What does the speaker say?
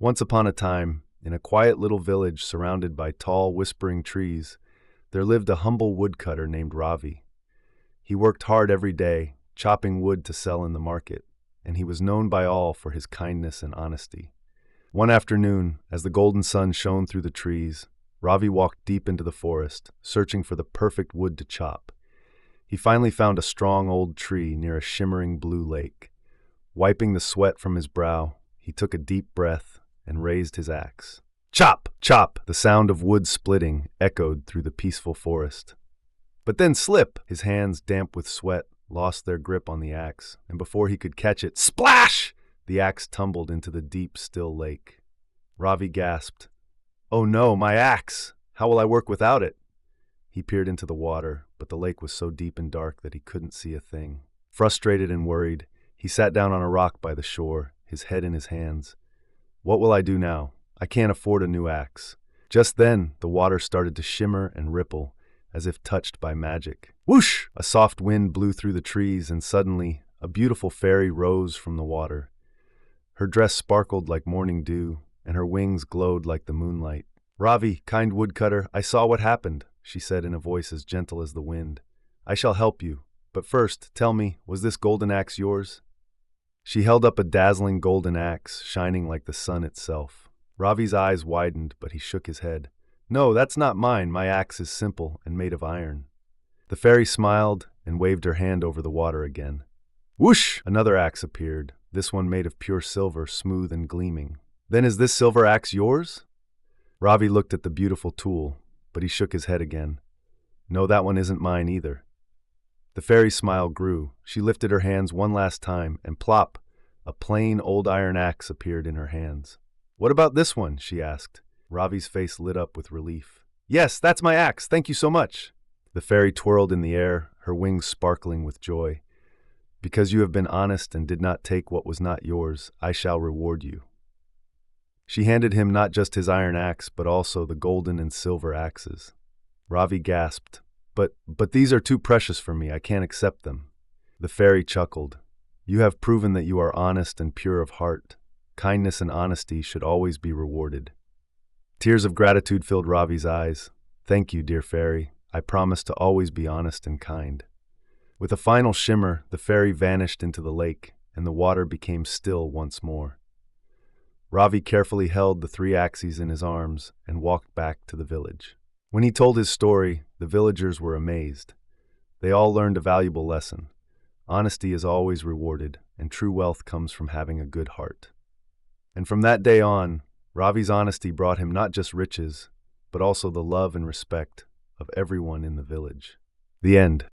Once upon a time, in a quiet little village surrounded by tall, whispering trees, there lived a humble woodcutter named Ravi. He worked hard every day, chopping wood to sell in the market, and he was known by all for his kindness and honesty. One afternoon, as the golden sun shone through the trees, Ravi walked deep into the forest, searching for the perfect wood to chop. He finally found a strong old tree near a shimmering blue lake. Wiping the sweat from his brow, he took a deep breath and raised his axe. Chop! Chop! The sound of wood splitting echoed through the peaceful forest. But then slip! His hands, damp with sweat, lost their grip on the axe, and before he could catch it, splash! The axe tumbled into the deep, still lake. Ravi gasped, "Oh no, my axe! How will I work without it?" He peered into the water, but the lake was so deep and dark that he couldn't see a thing. Frustrated and worried, he sat down on a rock by the shore, his head in his hands. What will I do now? I can't afford a new axe. Just then, the water started to shimmer and ripple, as if touched by magic. Whoosh! A soft wind blew through the trees, and suddenly, a beautiful fairy rose from the water. Her dress sparkled like morning dew, and her wings glowed like the moonlight. "Ravi, kind woodcutter, I saw what happened," she said in a voice as gentle as the wind. "I shall help you, but first, tell me, was this golden axe yours?" She held up a dazzling golden axe, shining like the sun itself. Ravi's eyes widened, but he shook his head. "No, that's not mine. My axe is simple and made of iron." The fairy smiled and waved her hand over the water again. Whoosh! Another axe appeared, this one made of pure silver, smooth and gleaming. "Then is this silver axe yours?" Ravi looked at the beautiful tool, but he shook his head again. "No, that one isn't mine either." The fairy's smile grew. She lifted her hands one last time, and plop! A plain old iron axe appeared in her hands. "What about this one?" she asked. Ravi's face lit up with relief. "Yes, that's my axe. Thank you so much." The fairy twirled in the air, her wings sparkling with joy. "Because you have been honest and did not take what was not yours, I shall reward you." She handed him not just his iron axe, but also the golden and silver axes. Ravi gasped, But these are too precious for me. I can't accept them." The fairy chuckled. "You have proven that you are honest and pure of heart. Kindness and honesty should always be rewarded." Tears of gratitude filled Ravi's eyes. "Thank you, dear fairy. I promise to always be honest and kind." With a final shimmer, the fairy vanished into the lake, and the water became still once more. Ravi carefully held the 3 axes in his arms and walked back to the village. When he told his story, the villagers were amazed. They all learned a valuable lesson. Honesty is always rewarded, and true wealth comes from having a good heart. And from that day on, Ravi's honesty brought him not just riches, but also the love and respect of everyone in the village. The end.